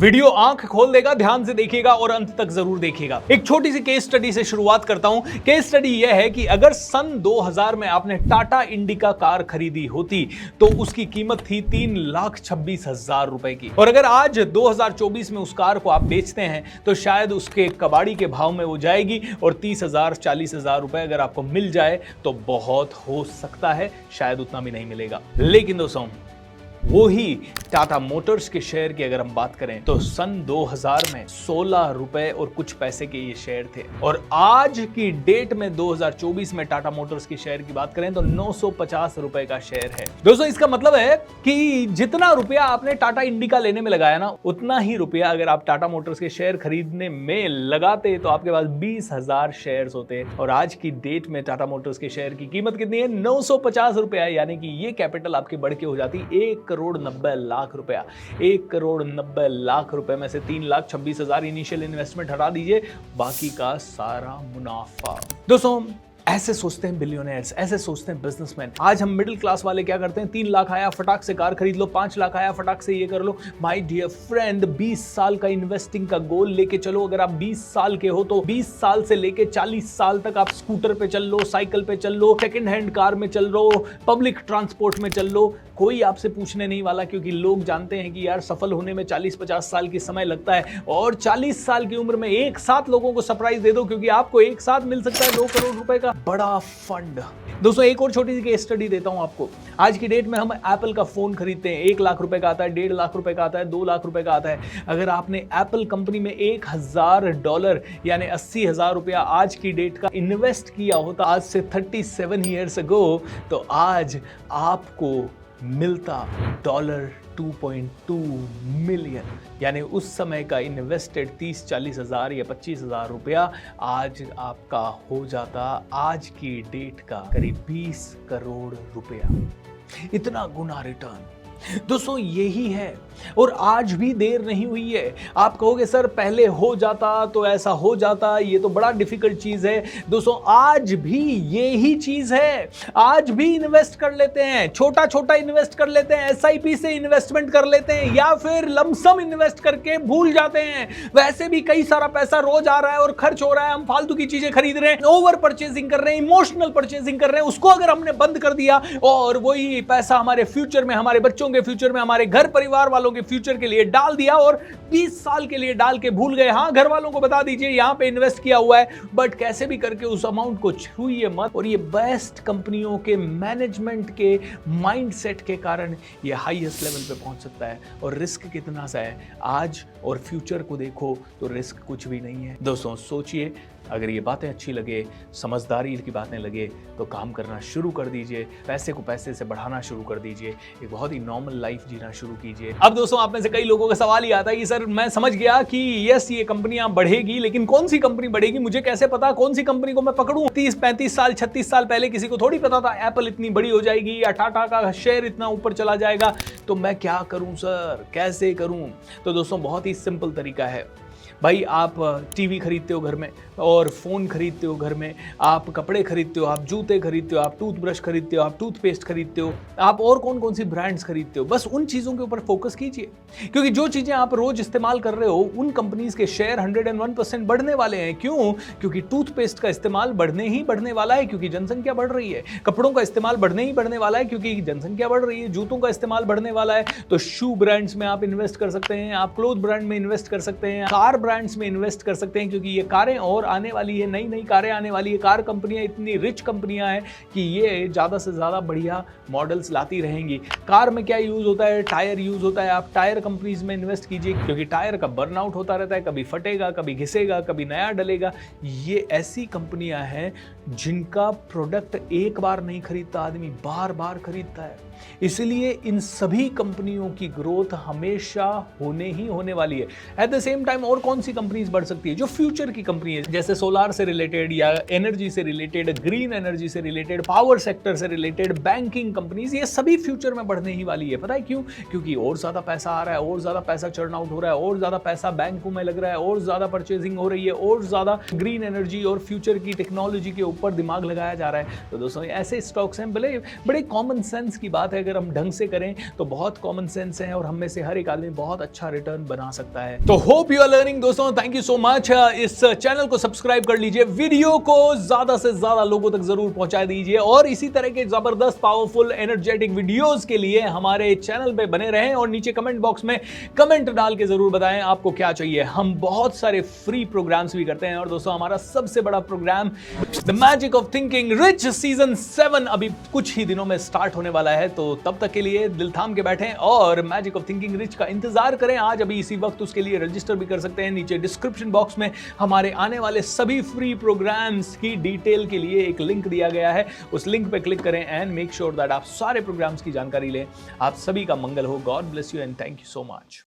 Video आंख खोल देगा, ध्यान से देखिएगा और अंत तक जरूर देखिएगा। एक छोटी सी केस स्टडी से शुरुआत करता हूं। केस स्टडी यह है कि अगर सन 2000 में आपने टाटा इंडिका कार खरीदी होती तो उसकी कीमत थी 3,26,000 रुपए की, और अगर आज 2024 में उस कार को आप बेचते हैं तो शायद उसके कबाड़ी के भाव में वो जाएगी और 30,000 40,000 रुपए अगर आपको मिल जाए तो बहुत हो सकता है, शायद उतना भी नहीं मिलेगा। लेकिन दोस्तों वो ही टाटा मोटर्स के शेयर की अगर हम बात करें तो सन 2000 में 16 रुपए और कुछ पैसे के ये शेयर थे, और आज की डेट में 2024 में टाटा मोटर्स की शेयर की बात करें तो 950 रुपए का शेयर है। दोस्तों इसका मतलब है कि जितना रुपया आपने टाटा इंडिका लेने में लगाया ना, उतना ही रुपया अगर आप टाटा मोटर्स के शेयर खरीदने में लगाते तो आपके पास 20,000 शेयर होते, और आज की डेट में टाटा मोटर्स के शेयर की कीमत कितनी है? 950 रुपया, यानी कि ये कैपिटल आपकी बढ़ के हो जाती 1,90,00,000 रुपया। 1,90,00,000 रुपए में से 3,26,000 इनिशियल इन्वेस्टमेंट हटा दीजिए, बाकी का सारा मुनाफा। दोस्तों ऐसे सोचते हैं बिलियनर्स, ऐसे सोचते हैं बिजनेसमैन। आज हम मिडिल क्लास वाले क्या करते हैं? 3 लाख आया फटाक से कार खरीद लो, 5 लाख आया फटाक से ये कर लो। माय डियर फ्रेंड, 20 साल का इन्वेस्टिंग का गोल लेके चलो। अगर आप 20 साल के हो तो 20 साल से लेके 40 साल तक आप स्कूटर पे चल लो, साइकिल पे चल लो, सेकंड हैंड कार में चल लो, पब्लिक ट्रांसपोर्ट में चल लो, कोई आपसे पूछने नहीं वाला, क्योंकि लोग जानते हैं कि यार सफल होने में 40-50 साल की समय लगता है, और 40 साल की उम्र में एक साथ लोगों को सरप्राइज दे दो, क्योंकि आपको एक साथ मिल सकता है 2 करोड़ रुपए का बड़ा फंड। दोस्तों एक और छोटी सी केस स्टडी देता हूं आपको। आज की डेट में हम एप्पल का फोन खरीदते हैं, 1 लाख रुपए का आता है, 1.5 लाख रुपए का आता है, 2 लाख रुपए का आता है। अगर आपने एप्पल कंपनी में $1,000 यानी 80,000 रुपया आज की डेट का इन्वेस्ट किया होता आज से 37 ईयर्स अगो, तो आज आपको मिलता $2.2 मिलियन, यानी उस समय का इन्वेस्टेड 30-40 हज़ार या 25,000 रुपया आज आपका हो जाता आज की डेट का करीब 20 करोड़ रुपया। इतना गुना रिटर्न दोस्तों यही है, और आज भी देर नहीं हुई है। आप कहोगे सर पहले हो जाता तो ऐसा हो जाता, ये तो बड़ा डिफिकल्ट चीज है। दोस्तों आज भी यही चीज है, आज भी इन्वेस्ट कर लेते हैं, छोटा छोटा इन्वेस्ट कर लेते हैं, SIP से इन्वेस्टमेंट कर लेते हैं, या फिर लमसम इन्वेस्ट करके भूल जाते हैं। वैसे भी कई सारा पैसा रोज आ रहा है और खर्च हो रहा है, हम फालतू की चीजें खरीद रहे हैं, ओवर परचेजिंग कर रहे हैं, इमोशनल परचेजिंग कर रहे हैं। उसको अगर हमने बंद कर दिया और वही पैसा हमारे फ्यूचर में, हमारे बच्चों के फ्यूचर में, हमारे घर परिवार वालों के फ्यूचर के लिए डाल दिया और 20 साल के लिए डाल के भूल गए। हाँ, घर वालों को बता दीजिए यहां पे इन्वेस्ट किया हुआ है, बट कैसे भी करके उस अमाउंट को छूइए मत। और ये बेस्ट कंपनियों के मैनेजमेंट के माइंडसेट के कारण ये हाईएस्ट लेवल पे पहुंच सकता है। और रिस्क कितना सा है, आज और फ्यूचर को देखो तो रिस्क कुछ भी नहीं है। दोस्तों सोचिए, अगर ये बातें अच्छी लगे, समझदारी की बातें लगे, तो काम करना शुरू कर दीजिए, पैसे को पैसे से बढ़ाना शुरू कर दीजिए, एक बहुत ही नॉर्मल लाइफ जीना शुरू कीजिए। अब दोस्तों आप में से कई लोगों का सवाल ही आता है कि सर मैं समझ गया कि यस ये कंपनियां बढ़ेगी, लेकिन कौन सी कंपनी बढ़ेगी, मुझे कैसे पता कौन सी कंपनी को मैं पकड़ूं? 30-35 साल 36 साल पहले किसी को थोड़ी पता था एप्पल इतनी बड़ी हो जाएगी या टाटा का शेयर इतना ऊपर चला जाएगा। तो मैं क्या करूं सर, कैसे करूं? तो दोस्तों बहुत ही सिंपल तरीका है भाई। आप टीवी खरीदते हो घर में, और फोन खरीदते हो घर में, आप कपड़े खरीदते हो, आप जूते खरीदते हो, आप टूथब्रश खरीदते हो, आप टूथपेस्ट खरीदते हो, आप और कौन कौन सी ब्रांड्स खरीदते हो, बस उन चीजों के ऊपर फोकस कीजिए। क्योंकि जो चीजें आप रोज इस्तेमाल कर रहे हो उन कंपनीज के शेयर 101% बढ़ने वाले हैं। क्यों? क्योंकि टूथपेस्ट का इस्तेमाल बढ़ने ही बढ़ने वाला है, क्योंकि जनसंख्या बढ़ रही है। कपड़ों का इस्तेमाल बढ़ने ही बढ़ने वाला है, क्योंकि जनसंख्या बढ़ रही है। जूतों का इस्तेमाल बढ़ने वाला है, तो शू ब्रांड्स में आप इन्वेस्ट कर सकते हैं, आप क्लोथ ब्रांड में इन्वेस्ट कर सकते हैं, कार ब्रांड्स में इन्वेस्ट कर सकते हैं, क्योंकि ये कारें और आने वाली है, नई नई कारें आने वाली है। कार कंपनियां इतनी रिच कंपनियां हैं कि ये ज्यादा से ज्यादा बढ़िया मॉडल्स लाती रहेंगी। कार में क्या यूज होता है? टायर यूज होता है। आप टायर कंपनीज में इन्वेस्ट कीजिए, क्योंकि टायर का बर्नआउट होता रहता है, कभी फटेगा, कभी घिसेगा, कभी नया डलेगा। ये ऐसी कंपनियां हैं जिनका प्रोडक्ट एक बार नहीं खरीदता आदमी, बार बार खरीदता है। इसलिए इन सभी कंपनियों की ग्रोथ हमेशा होने ही होने वाली है। एट द सेम टाइम और कौन सी कंपनीज बढ़ सकती है? जो फ्यूचर की कंपनी है, जैसे सोलार से रिलेटेड या एनर्जी से रिलेटेड, ग्रीन एनर्जी से रिलेटेड, पावर सेक्टर से रिलेटेड, बैंकिंग कंपनीज, ये सभी फ्यूचर में बढ़ने ही वाली है। पता है क्यों? क्योंकि और ज्यादा पैसा आ रहा है, और ज्यादा पैसा चर्न आउट हो रहा है, और ज्यादा पैसा बैंकों में लग रहा है, और ज्यादा परचेजिंग हो रही है, और ज्यादा ग्रीन एनर्जी और फ्यूचर की टेक्नोलॉजी के ऊपर दिमाग लगाया जा रहा है। तो दोस्तों ऐसे स्टॉक्स हैं, बड़े कॉमन सेंस की बात बात है अगर हम ढंग से करें तो बहुत कॉमन सेंस है और हम में से हर एक आदमी बहुत अच्छा रिटर्न बना सकता है। तो होप यू आर लर्निंग दोस्तों, थैंक यू सो मच। इस चैनल को सब्सक्राइब कर लीजिए, वीडियो को ज्यादा से ज्यादा लोगों तक जरूर पहुंचा दीजिए और इसी तरह के जबरदस्त पावरफुल एनर्जेटिक वीडियोस के लिए हमारे चैनल पे बने रहें और नीचे कमेंट बॉक्स में कमेंट डाल के जरूर बताएं आपको क्या चाहिए। हम बहुत सारे फ्री प्रोग्राम्स भी करते हैं और दोस्तों हमारा सबसे बड़ा program the magic of thinking rich season 7 अभी कुछ ही दिनों में स्टार्ट होने वाला है। तो तब तक के लिए दिल थाम के बैठें और मैजिक ऑफ थिंकिंग रिच का इंतजार करें। आज अभी इसी वक्त उसके लिए रजिस्टर भी कर सकते हैं। नीचे डिस्क्रिप्शन बॉक्स में हमारे आने वाले सभी फ्री प्रोग्राम्स की डिटेल के लिए एक लिंक दिया गया है, उस लिंक पे क्लिक करें एंड मेक श्योर दैट आप सारे प्रोग्राम्स की जानकारी लें। आप सभी का मंगल हो। God bless you and thank you so much.